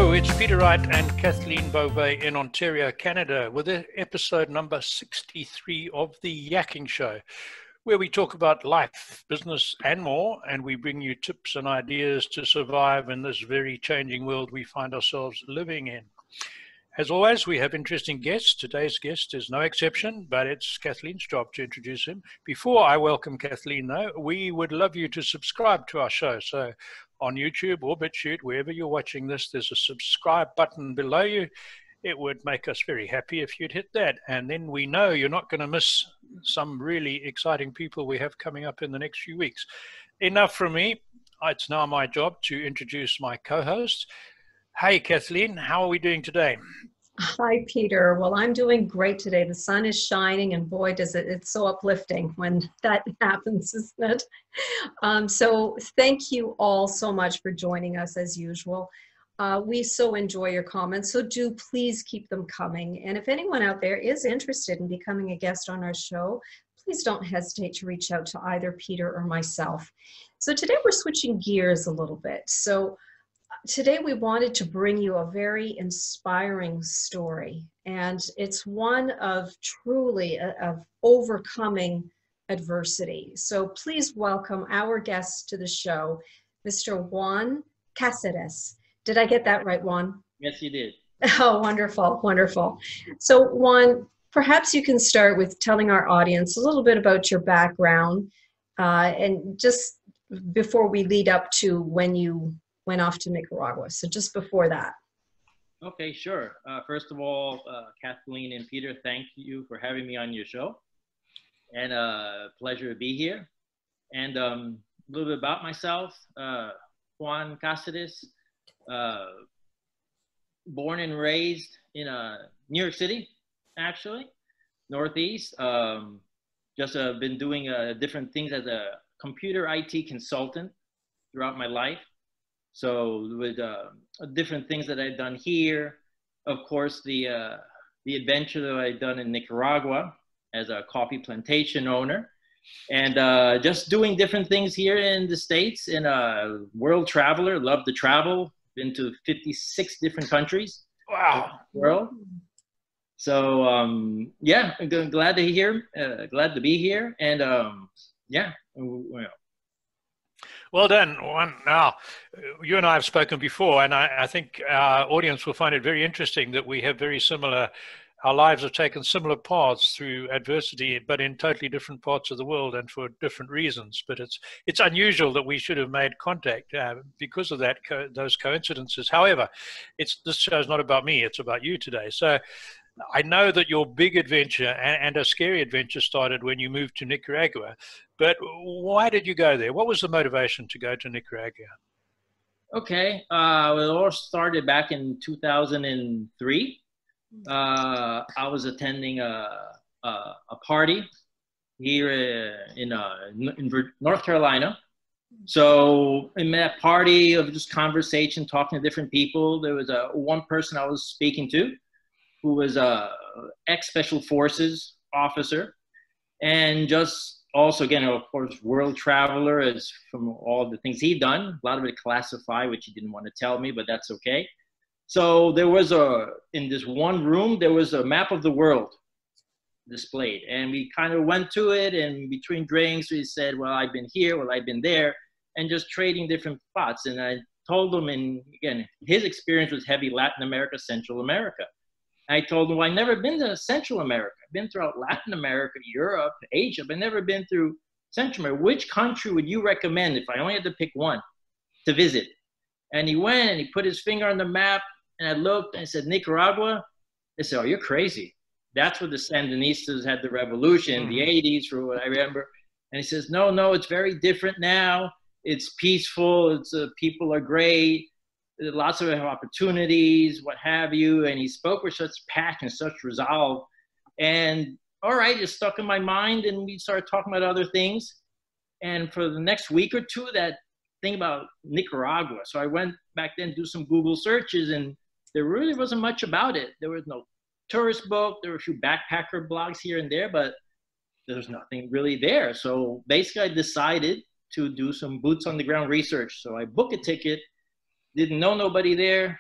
Hello, it's Peter Wright and Kathleen Beauvais in Ontario, Canada, with episode number 63 of The Yakking Show, where we talk about life, business, and more, and we bring you tips and ideas to survive in this very changing world we find ourselves living in. As always, we have interesting guests. Today's guest is no exception, but it's Kathleen's job to introduce him. Before I welcome Kathleen, though, we would love you to subscribe to our show. So on YouTube or BitChute, wherever you're watching this, there's a subscribe button below you. It would make us very happy if you'd hit that. And then we know you're not going to miss some really exciting people we have coming up in the next few weeks. Enough from me. It's now my job to introduce my co-host. Hey, Kathleen, how are we doing today? Hi, Peter. Well, I'm doing great today. The sun is shining, and boy, it's so uplifting when that happens, isn't it? So thank you all so much for joining us as usual. We so enjoy your comments, so do please keep them coming. And if anyone out there is interested in becoming a guest on our show, please don't hesitate to reach out to either Peter or myself. So today we're switching gears a little bit. So today we wanted to bring you a very inspiring story, and it's one of truly of overcoming adversity. So please welcome our guest to the show, Mr. Juan Cáceres. Did I get that right, Juan? Yes, you did. Oh, wonderful, wonderful. So Juan, perhaps you can start with telling our audience a little bit about your background, and just before we lead up to when you went off to Nicaragua. So just before that. Okay, sure. First of all, Kathleen and Peter, thank you for having me on your show. And pleasure to be here. And a little bit about myself, Juan Cáceres, born and raised in New York City, actually, Northeast. Just been doing different things as a computer IT consultant throughout my life. So with different things that I've done here, of course, the adventure that I've done in Nicaragua as a coffee plantation owner, and just doing different things here in the States, and a world traveler, love to travel, been to 56 different countries. Wow. World. So yeah, I'm glad to be here, and yeah, Well done, Juan. Now, you and I have spoken before, and I think our audience will find it very interesting that we have very similar, our lives have taken similar paths through adversity, but in totally different parts of the world and for different reasons. But it's unusual that we should have made contact because of that, those coincidences. However, this show's not about me, it's about you today. So I know that your big adventure and a scary adventure started when you moved to Nicaragua, but why did you go there? What was the motivation to go to Nicaragua? Okay, well, it all started back in 2003. I was attending a party here in North Carolina. So in that party of just conversation, talking to different people, there was one person I was speaking to who was a ex-Special Forces officer, and just also, again, of course, world traveler, as from all the things he'd done. A lot of it classified, which he didn't want to tell me, but that's okay. So there was in this one room, there was a map of the world displayed, and we kind of went to it, and between drinks, we said, well, I've been here, well, I've been there, and just trading different spots. And I told him, and again, his experience was heavy Latin America, Central America. I told him, well, I've never been to Central America. I've been throughout Latin America, Europe, Asia, but I've never been through Central America. Which country would you recommend if I only had to pick one to visit? And he went and he put his finger on the map, and I looked and I said, Nicaragua? They said, oh, you're crazy. That's where the Sandinistas had the revolution in the 80s, for what I remember. And he says, no, it's very different now. It's peaceful. It's people are great. Lots of opportunities, what have you. And he spoke with such passion, such resolve. And all right, it stuck in my mind, and we started talking about other things. And for the next week or two, that thing about Nicaragua. So I went back then, do some Google searches, and there really wasn't much about it. There was no tourist book. There were a few backpacker blogs here and there, but there's nothing really there. So basically I decided to do some boots on the ground research. So I booked a ticket, didn't know nobody there,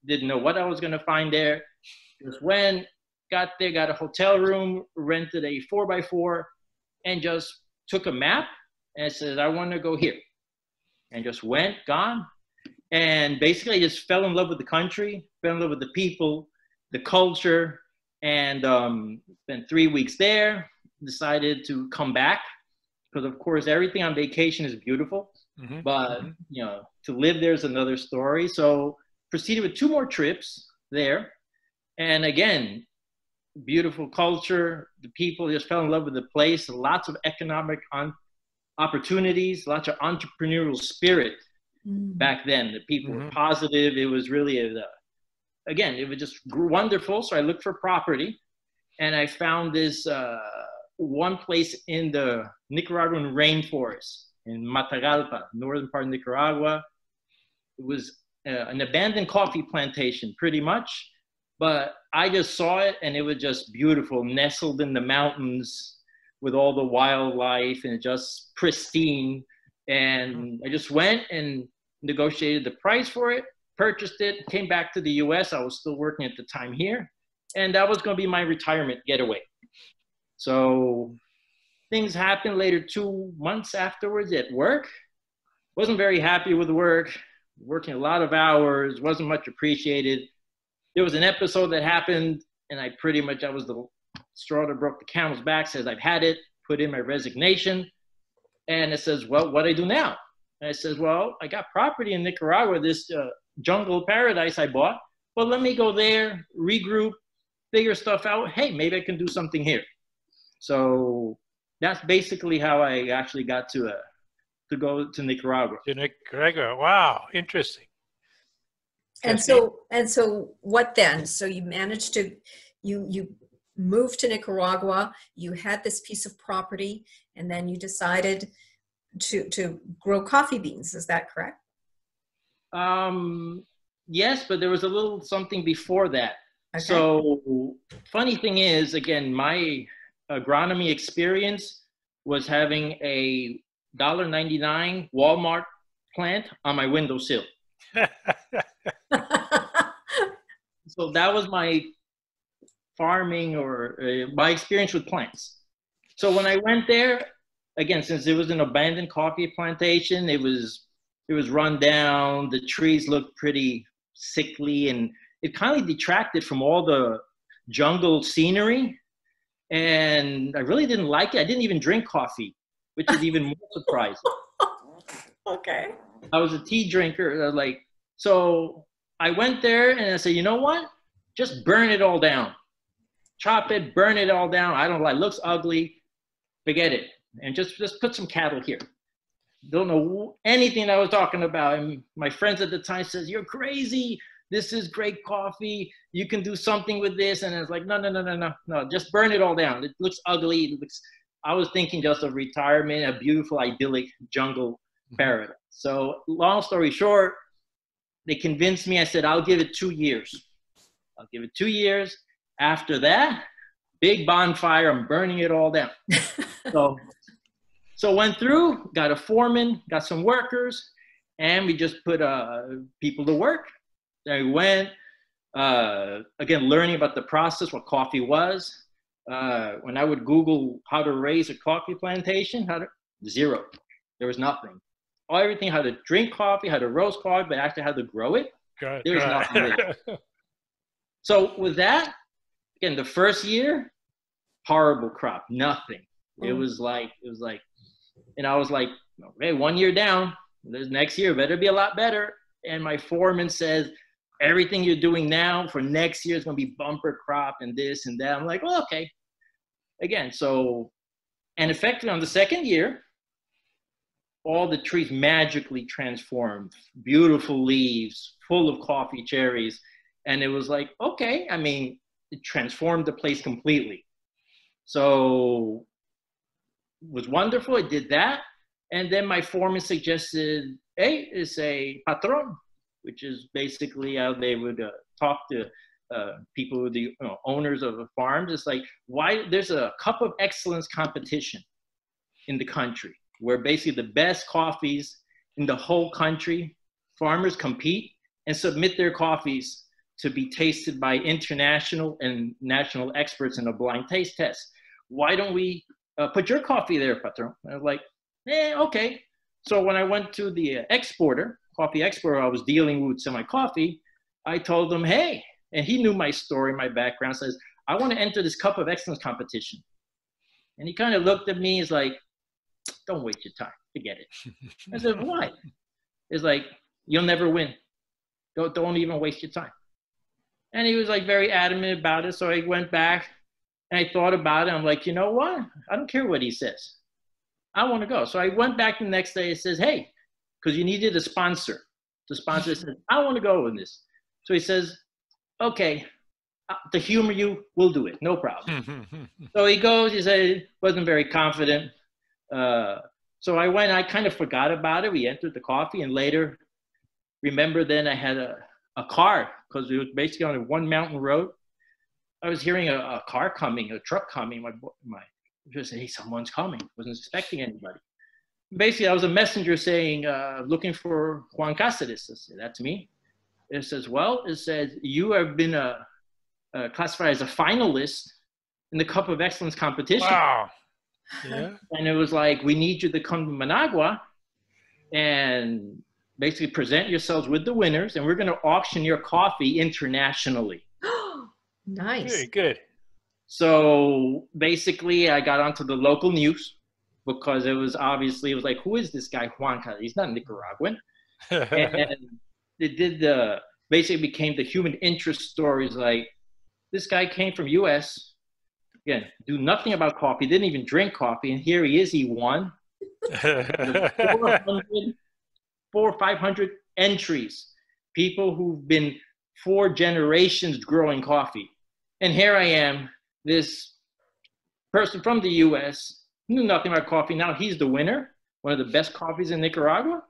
Didn't know what I was going to find there. Just went, got there, got a hotel room, rented a 4x4, and just took a map and said, I want to go here. And just went, gone. And basically I just fell in love with the country, fell in love with the people, the culture, and spent 3 weeks there, decided to come back. Because of course, everything on vacation is beautiful, but you know, to live there is another story. So proceeded with 2 more trips there. And again, beautiful culture, the people, just fell in love with the place, lots of economic opportunities, lots of entrepreneurial spirit back then. The people were positive. It was really, again, it was just wonderful. So I looked for property and I found this one place in the Nicaraguan rainforest in Matagalpa, northern part of Nicaragua. It was an abandoned coffee plantation pretty much, but I just saw it and it was just beautiful, nestled in the mountains with all the wildlife and just pristine. And I just went and negotiated the price for it, purchased it, came back to the US. I was still working at the time here, and that was going to be my retirement getaway. So things happened later, 2 months afterwards at work. Wasn't very happy with work, working a lot of hours, wasn't much appreciated. There was an episode that happened, and I was the straw that broke the camel's back. Says, I've had it, put in my resignation. And it says, well, what do I do now? And I says, well, I got property in Nicaragua, this jungle paradise I bought. Well, let me go there, regroup, figure stuff out. Hey, maybe I can do something here. So that's basically how I actually got to go to Nicaragua. To Nicaragua, wow, interesting. And so what then? So you managed to, you moved to Nicaragua, you had this piece of property, and then you decided to grow coffee beans. Is that correct? Yes, but there was a little something before that. Okay. So funny thing is, again, my agronomy experience was having a $1.99 Walmart plant on my windowsill. So that was my farming or my experience with plants. So when I went there, again, since it was an abandoned coffee plantation, it was run down, the trees looked pretty sickly, and it kind of detracted from all the jungle scenery. And I really didn't like it. I didn't even drink coffee, which is even more surprising. Okay. I was a tea drinker. So I went there and I said, you know what? Just burn it all down. Chop it, burn it all down. I don't like, it looks ugly. Forget it. And just put some cattle here. Don't know anything I was talking about. And my friends at the time says, you're crazy. This is great coffee. You can do something with this. And I was like, no, just burn it all down. It looks ugly. I was thinking just of retirement, a beautiful, idyllic jungle paradise. So long story short, they convinced me. I said, I'll give it 2 years. I'll give it 2 years. After that, big bonfire, I'm burning it all down. So went through, got a foreman, got some workers, and we just put people to work. Then we went, again, learning about the process, what coffee was. When I would Google how to raise a coffee plantation, zero. There was nothing. Everything, how to drink coffee, how to roast coffee, but actually how to grow it, there's nothing with it. So with that, again, the first year, horrible crop, nothing. It was like, and I was like, okay, 1 year down, this next year better be a lot better. And my foreman says, everything you're doing now for next year is going to be bumper crop and this and that. I'm like, well, okay. Again, so, and effectively on the second year, all the trees magically transformed, beautiful leaves, full of coffee cherries. And it was like, okay, I mean, it transformed the place completely. So it was wonderful. I did that. And then my foreman suggested, hey, it's a patron, which is basically how they would talk to people, the owners of the farms. It's like, why there's a cup of excellence competition in the country where basically the best coffees in the whole country, farmers compete and submit their coffees to be tasted by international and national experts in a blind taste test. Why don't we put your coffee there, patron? And I was like, okay. So when I went to the coffee exporter, I was dealing with semi-coffee, I told him, hey, and he knew my story, my background, says, I want to enter this Cup of Excellence competition. And he kind of looked at me, he's like, don't waste your time, forget it. I said, why? It's like, you'll never win. Don't even waste your time. And he was like very adamant about it. So I went back and I thought about it. I'm like, you know what? I don't care what he says. I want to go. So I went back the next day and says, hey, because you needed a sponsor. The sponsor said, I want to go in this. So he says, okay, to humor you, we'll do it. No problem. So he goes, he said, wasn't very confident. So I went, I kind of forgot about it. We entered the coffee and later, remember then I had a car because it was basically on a one mountain road. I was hearing a car coming, a truck coming. My just said, hey, someone's coming. Wasn't expecting anybody. Basically, I was a messenger saying, looking for Juan Cáceres. I said, that's me. It says, well, it says, you have been classified as a finalist in the Cup of Excellence competition. Wow. Yeah. And it was like, we need you to come to Managua and basically present yourselves with the winners, and we're going to auction your coffee internationally. Nice. Very good. So basically, I got onto the local news because it was like, who is this guy, Juan Cáceres? He's not Nicaraguan. And it did basically became the human interest stories. Like, this guy came from U.S., again, do nothing about coffee, didn't even drink coffee, and here he is, he won. 400 or 500 entries, people who've been 4 generations growing coffee. And here I am, this person from the US, knew nothing about coffee. Now he's the winner, one of the best coffees in Nicaragua.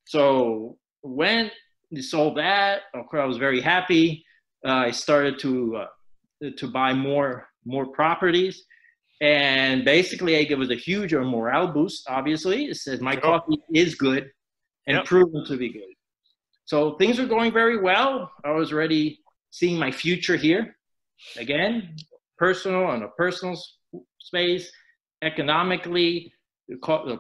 So when they sold that, of course, I was very happy. I started to buy more properties. And basically, it was a huge morale boost, obviously. It says my coffee is good and proven to be good. So things are going very well. I was already seeing my future here. Again, on a personal space, economically, the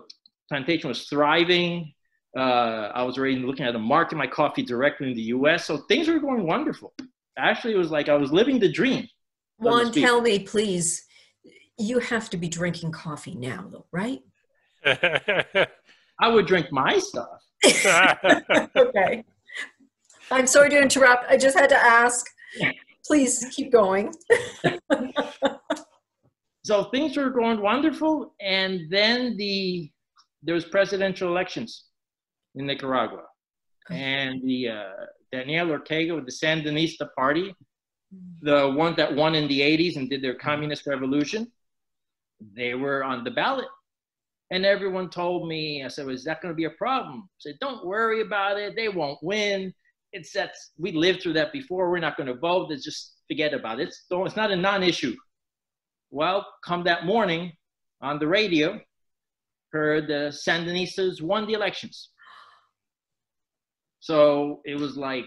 plantation was thriving. I was already looking at the market, my coffee directly in the US. So things were going wonderful. Actually, it was like I was living the dream. Juan, tell me, please, you have to be drinking coffee now, though, right? I would drink my stuff. Okay. I'm sorry to interrupt. I just had to ask. Please keep going. So things were going wonderful. And then there was presidential elections in Nicaragua. And Daniel Ortega with the Sandinista party, the one that won in the 80s and did their communist revolution, they were on the ballot. And everyone told me, I said, well, is that going to be a problem? I said, don't worry about it. They won't win. We lived through that before. We're not going to vote. Let's just forget about it. It's not a non-issue. Well, come that morning on the radio, heard the Sandinistas won the elections. So it was like,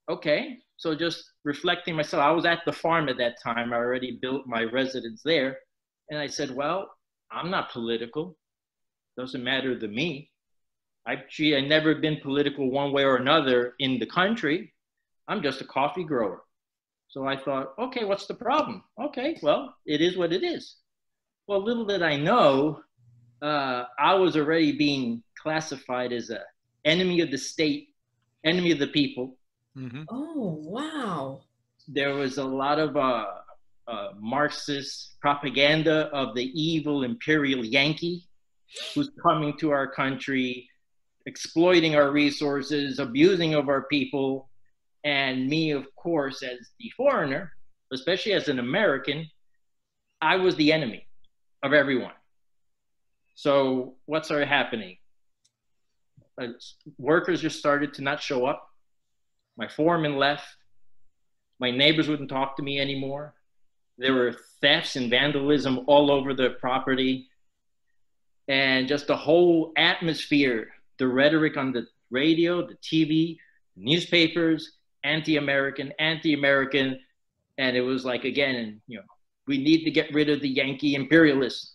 okay. So just reflecting myself, I was at the farm at that time. I already built my residence there. And I said, well, I'm not political. Doesn't matter to me. I've never been political one way or another in the country. I'm just a coffee grower. So I thought, okay, what's the problem? Okay, well, it is what it is. Well, little did I know, I was already being classified as an enemy of the state, enemy of the people. Mm-hmm. Oh, wow. There was a lot of Marxist propaganda of the evil imperial Yankee who's coming to our country, exploiting our resources, abusing of our people. And me, of course, as the foreigner, especially as an American, I was the enemy of everyone. So what started happening? Workers just started to not show up. My foreman left. My neighbors wouldn't talk to me anymore. There were thefts and vandalism all over the property. And just the whole atmosphere, the rhetoric on the radio, the TV, newspapers, anti-American, and it was like, again, you know, we need to get rid of the Yankee imperialists.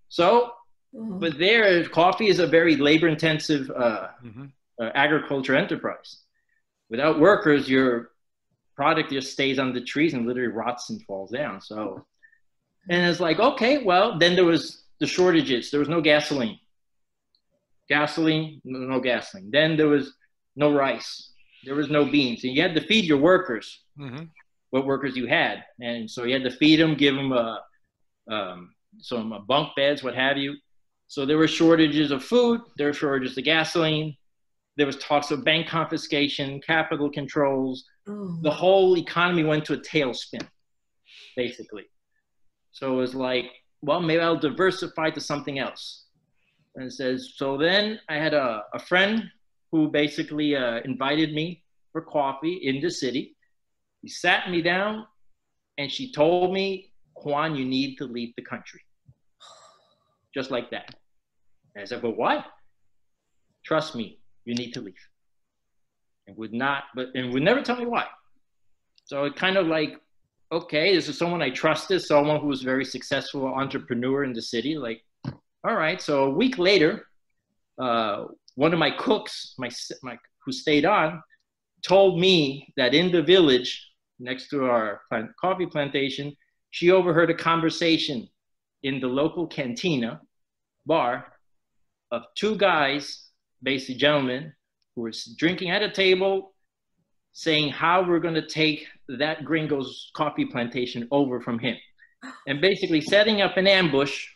So, but there, coffee is a very labor-intensive agriculture enterprise. Without workers, your product just stays on the trees and literally rots and falls down. So, and it's like, okay, well, then there was the shortages. There was no gasoline. No gasoline. Then there was no rice. There was no beans. And you had to feed your workers, what workers you had. And so you had to feed them, give them some bunk beds, what have you. So there were shortages of food. There were shortages of gasoline. There was talks of bank confiscation, capital controls. The whole economy went to a tailspin, basically. So it was like, well, maybe I'll diversify to something else. And it says, so then I had a friend who basically invited me for coffee in the city. He sat me down and she told me, Juan, you need to leave the country. Just like that. And I said, but why? Trust me, you need to leave. And would never tell me why. So it kind of like, okay, this is someone I trusted, someone who was a very successful entrepreneur in the city. Like, all right. So a week later, one of my cooks, who stayed on, told me that in the village next to our coffee plantation, she overheard a conversation in the local cantina bar of two guys, basically gentlemen, who were drinking at a table, saying how we're going to take that gringo's coffee plantation over from him. And basically setting up an ambush,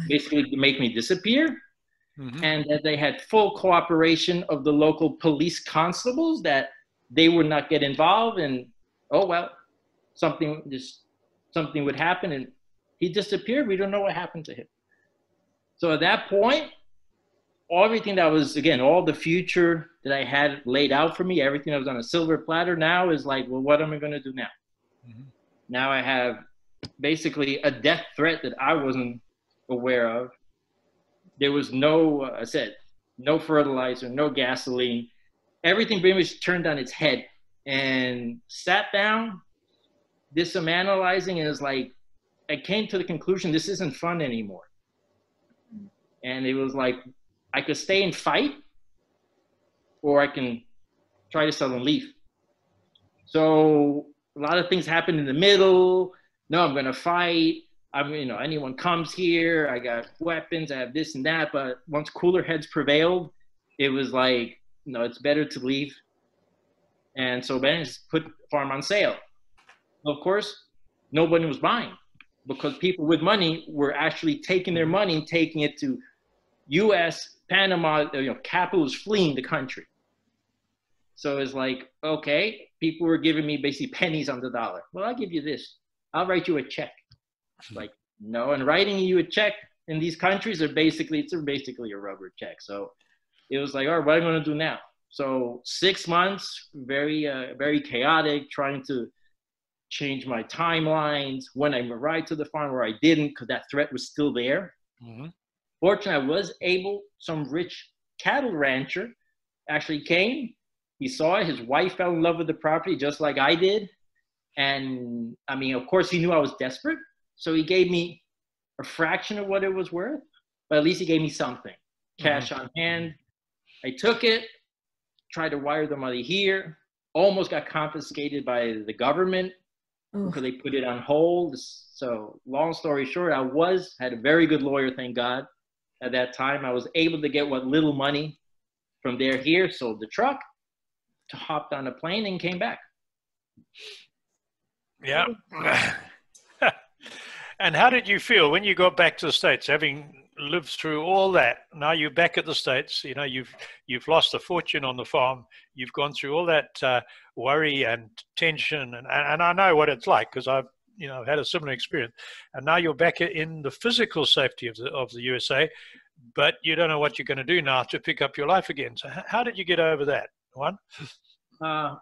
basically to make me disappear. And that they had full cooperation of the local police constables, that they would not get involved. And, oh, well, something would happen. And he disappeared. We don't know what happened to him. So at that point, everything that was, again, all the future that I had laid out for me, everything that was on a silver platter now is like, well, what am I going to do now? Now I have basically a death threat that I wasn't aware of. There was no, I said, no fertilizer, no gasoline. Everything pretty much turned on its head and sat down, did some analyzing, and it's like, I came to the conclusion this isn't fun anymore. And it was like, I could stay and fight, or I can try to sell and leave. So a lot of things happened in the middle. No, I'm gonna fight. Anyone comes here, I got weapons, I have this and that. But once cooler heads prevailed, it was like, no, it's better to leave. And so Ben just put the farm on sale. Of course, nobody was buying, because people with money were actually taking their money and taking it to US, Panama, capital was fleeing the country. So it's like, okay, people were giving me basically pennies on the dollar. Well, I'll give you this. I'll write you a check. Like, no, and writing you a check in these countries it's basically a rubber check. So it was like, all right, what am I going to do now? So 6 months, very chaotic, trying to change my timelines, when I arrived to the farm, where I didn't, because that threat was still there. Fortunately, I was able, some rich cattle rancher actually came. He saw it. His wife fell in love with the property just like I did. And I mean, of course, he knew I was desperate. So he gave me a fraction of what it was worth, but at least he gave me something, cash on hand. I took it, tried to wire the money here, almost got confiscated by the government because they put it on hold. So long story short, I had a very good lawyer, thank God. At that time, I was able to get what little money from here, sold the truck, hopped on a plane and came back. Yeah. And how did you feel when you got back to the States, having lived through all that? Now you're back at the States, you've lost a fortune on the farm. You've gone through all that worry and tension. And I know what it's like, because I've had a similar experience. And now you're back in the physical safety of the USA, but you don't know what you're going to do now to pick up your life again. So how did you get over that, Juan?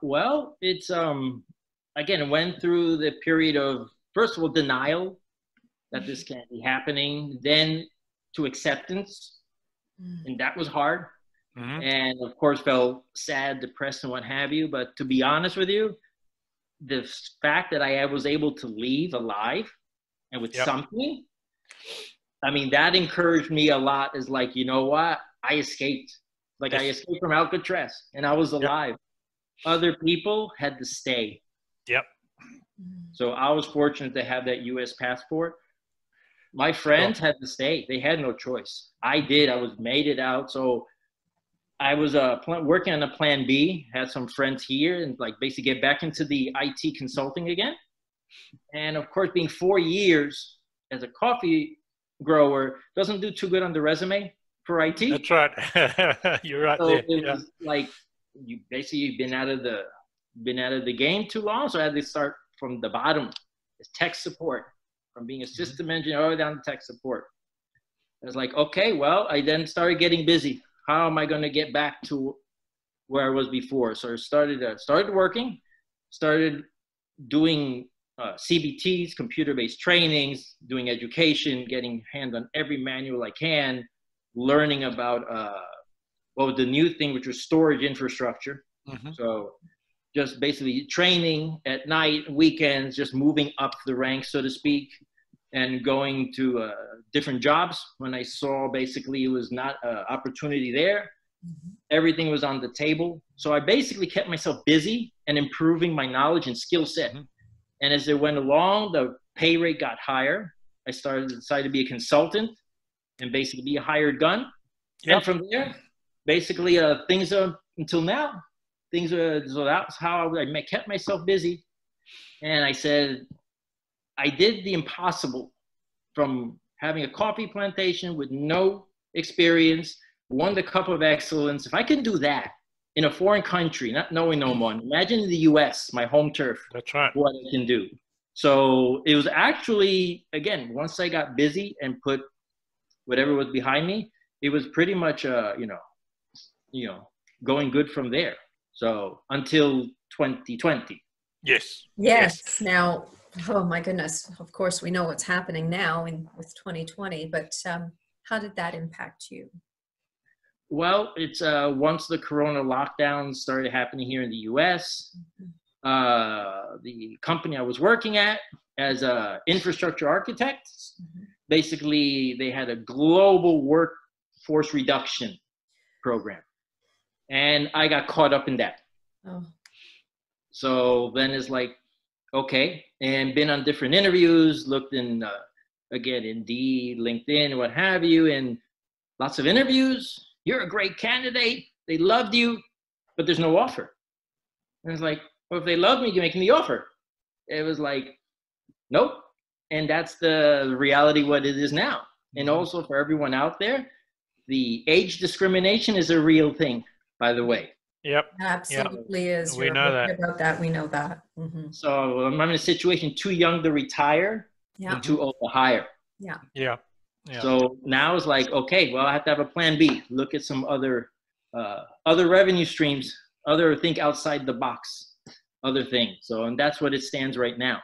Well, it's, again, it went through the period of, first of all, denial that this can't be happening, then to acceptance, and that was hard. and of course felt sad, depressed, and what have you. But to be honest with you, the fact that I was able to leave alive and with something, I mean, that encouraged me a lot. Is like, you know what? I escaped. Like, I escaped from Alcatraz and I was alive. Other people had to stay. Yep. So I was fortunate to have that U.S. passport. My friends had to stay. They had no choice. I did. I was made it out. So I was working on a plan B, had some friends here, and like basically get back into the IT consulting again. And of course, being 4 years as a coffee grower doesn't do too good on the resume for IT. That's right. You're right So there. it was like, you've been out of the game too long. So I had to start from the bottom as tech support, from being a system engineer all the way down to tech support. I was like, okay, well, I then started getting busy. How am I going to get back to where I was before? So I started working, started doing CBTs, computer-based trainings, doing education, getting hands on every manual I can, learning about the new thing, which was storage infrastructure. So just basically training at night, weekends, just moving up the ranks, so to speak, and going to different jobs when I saw basically it was not an opportunity there. Everything was on the table. So I basically kept myself busy and improving my knowledge and skill set. And as it went along, the pay rate got higher. I decided to be a consultant and basically be a hired gun. And from there, basically things are until now. So that's how I kept myself busy. And I said, I did the impossible from having a coffee plantation with no experience, won the Cup of Excellence. If I can do that in a foreign country, not knowing no one, imagine in the US, my home turf. That's right. What I can do. So it was actually, again, once I got busy and put whatever was behind me, it was pretty much, going good from there. So until 2020. Yes. Now, oh my goodness. Of course, we know what's happening now with 2020, but how did that impact you? Well, it's once the Corona lockdown started happening here in the U.S., the company I was working at as an infrastructure architect, basically they had a global workforce reduction program. And I got caught up in that. So then it's like, okay, and been on different interviews, looked in, again, Indeed, LinkedIn, what have you, and lots of interviews. You're a great candidate. They loved you, but there's no offer. And it's like, well, if they love me, you make me the offer. It was like, nope. And that's the reality what it is now. And also for everyone out there, the age discrimination is a real thing, by the way. Absolutely is. We know that. About that. We know that. So I'm in a situation too young to retire and too old to hire. So now it's like, okay, well, I have to have a plan B. Look at some other revenue streams, think outside the box, other things. So, and that's what it stands right now.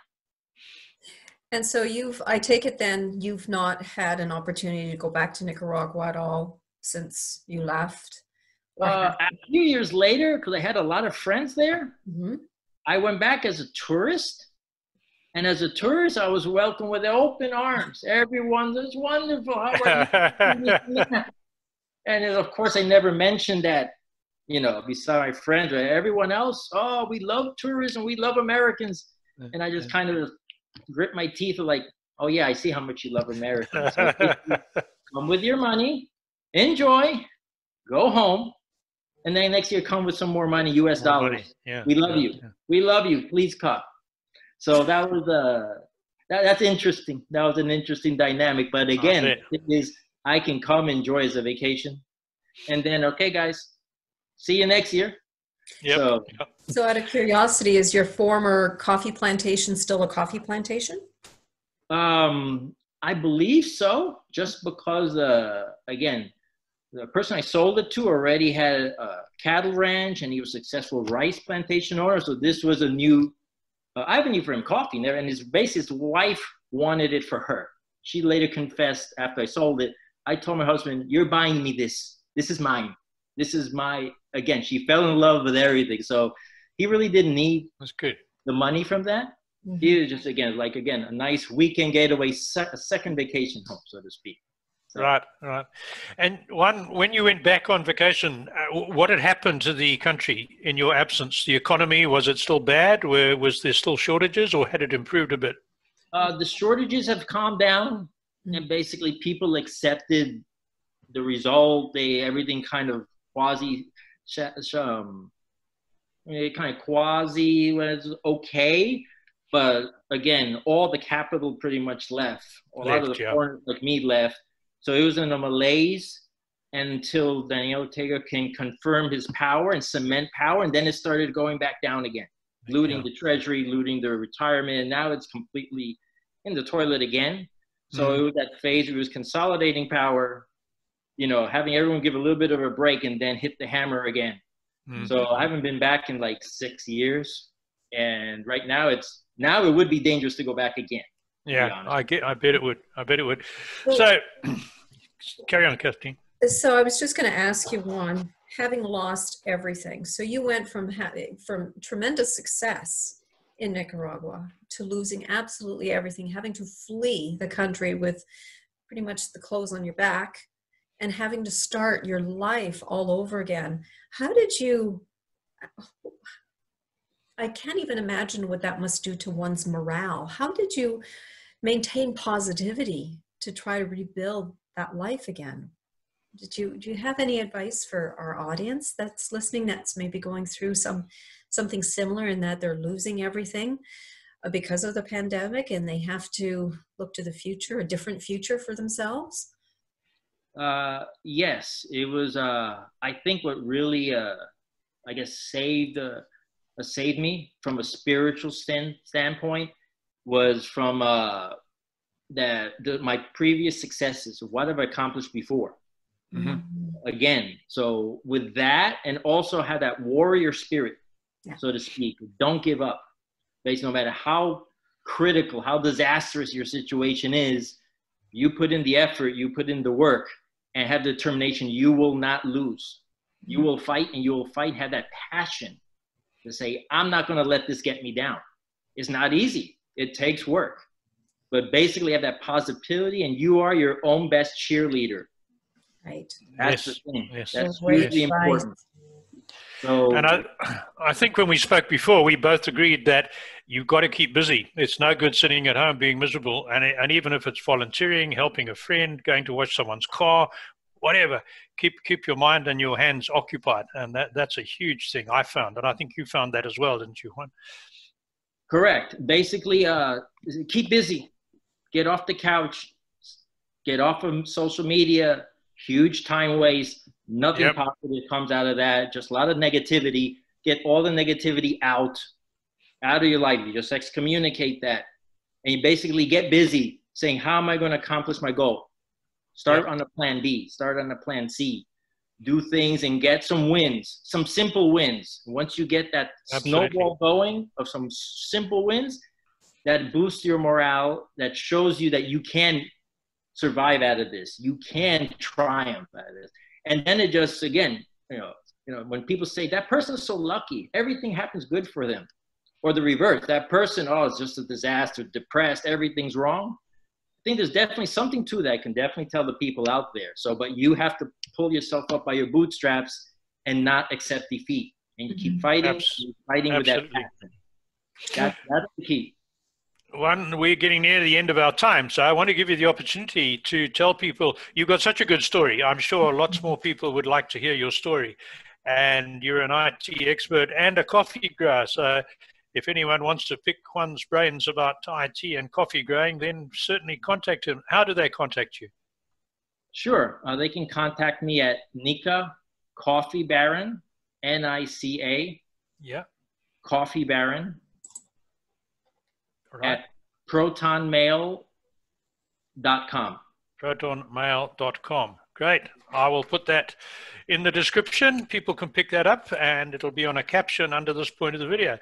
And so I take it then you've not had an opportunity to go back to Nicaragua at all since you left? A few years later, because I had a lot of friends there, I went back as a tourist. And as a tourist, I was welcomed with open arms. Everyone is wonderful. How are you? And of course, I never mentioned that, beside my friends, right? Everyone else, oh, we love tourism. We love Americans. And I just kind of grit my teeth like, oh, yeah, I see how much you love Americans. So come with your money, enjoy, go home. And then next year, come with some more money, US dollars. We love you. We love you. Please come. So that was that's interesting. That was an interesting dynamic. But again, it is I can come enjoy as a vacation, and then okay, guys, see you next year. So out of curiosity, is your former coffee plantation still a coffee plantation? I believe so. Just because again, the person I sold it to already had a cattle ranch, and he was a successful rice plantation owner. So this was a new avenue for him, coffee there. And his wife wanted it for her. She later confessed after I sold it. I told my husband, "You're buying me this. This is mine. This is again, she fell in love with everything. So he really didn't need That's good. the money from that. Mhm. He was just, again, a nice weekend getaway, a second vacation home, so to speak. So, Right, right. And when you went back on vacation, what had happened to the country in your absence? The economy, was it still bad? Was there still shortages, or had it improved a bit? the shortages have calmed down, and basically people accepted the result. Everything kind of quasi was okay. But again, all the capital pretty much left. A lot of the foreigners like me left. So it was in a malaise until Daniel Ortega can confirm his power and cement power. And then it started going back down again, looting the treasury, looting the retirement. And now it's completely in the toilet again. So it was that phase where it was consolidating power, having everyone give a little bit of a break and then hit the hammer again. So I haven't been back in like 6 years. And right now it would be dangerous to go back again. Yeah, I bet it would. So carry on, Kathleen. So I was just going to ask you one, having lost everything. So you went from tremendous success in Nicaragua to losing absolutely everything, having to flee the country with pretty much the clothes on your back and having to start your life all over again. How did you, I can't even imagine what that must do to one's morale. How did you maintain positivity to try to rebuild that life again? Do you have any advice for our audience that's listening, that's maybe going through something similar in that they're losing everything because of the pandemic and they have to look to the future, a different future for themselves? Yes, it was, I think what really, I guess, saved me from a spiritual standpoint was from my previous successes, what I've accomplished before. Again, so with that, and also have that warrior spirit, so to speak, don't give up. Basically, no matter how critical, how disastrous your situation is, you put in the effort, you put in the work, and have determination, you will not lose. You will fight, and you will fight, have that passion to say, I'm not going to let this get me down. It's not easy. It takes work. But basically have that positivity, and you are your own best cheerleader. Right. That's the thing. Yes. That's hugely important. So, and I think when we spoke before, we both agreed that you've got to keep busy. It's no good sitting at home being miserable. And even if it's volunteering, helping a friend, going to wash someone's car, whatever, keep your mind and your hands occupied. And that's a huge thing I found. And I think you found that as well, didn't you, Juan? Correct. Basically, keep busy. Get off the couch. Get off of social media. Huge time waste. Nothing positive comes out of that. Just a lot of negativity. Get all the negativity out of your life. You just excommunicate that. And you basically get busy saying, how am I going to accomplish my goal? Start on a plan B. Start on a plan C. Do things and get some wins, some simple wins. Once you get that snowball going of some simple wins, that boosts your morale, that shows you that you can survive out of this. You can triumph out of this. And then it just, again, when people say that person is so lucky, everything happens good for them. Or the reverse, that person, it's just a disaster, depressed, everything's wrong. I think there's definitely something to that. I can definitely tell the people out there. But you have to pull yourself up by your bootstraps and not accept defeat. And you keep fighting, with that passion. That's the key. One, we're getting near the end of our time, so I want to give you the opportunity to tell people, you've got such a good story. I'm sure lots more people would like to hear your story. And you're an IT expert and a coffee grower. So if anyone wants to pick Juan's brains about IT and coffee growing, then certainly contact him. How do they contact you? Sure. They can contact me at Nica Coffee Baron, N-I-C-A. Yeah. Coffee Baron. Right. At protonmail.com. protonmail.com. Great. I will put that in the description. People can pick that up and it'll be on a caption under this point of the video.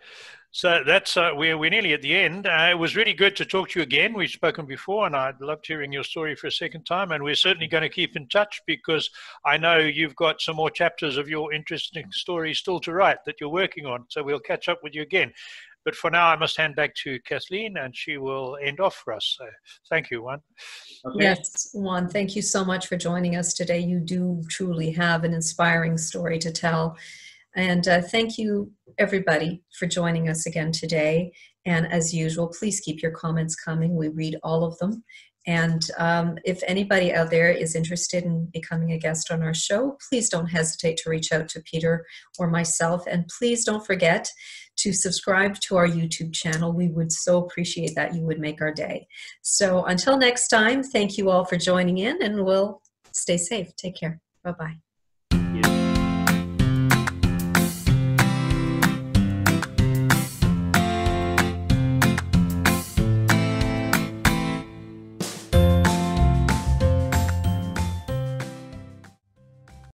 So that's we're nearly at the end. It was really good to talk to you again. We've spoken before, and I loved hearing your story for a second time. And we're certainly going to keep in touch, because I know you've got some more chapters of your interesting story still to write that you're working on. So we'll catch up with you again. But for now, I must hand back to Kathleen, and she will end off for us. So thank you, Juan. Okay. Yes, Juan, thank you so much for joining us today. You do truly have an inspiring story to tell. And thank you, everybody, for joining us again today. And as usual, please keep your comments coming. We read all of them. And if anybody out there is interested in becoming a guest on our show, please don't hesitate to reach out to Peter or myself. And please don't forget to subscribe to our YouTube channel. We would so appreciate that. You would make our day. So until next time, thank you all for joining in, and we'll stay safe. Take care. Bye-bye.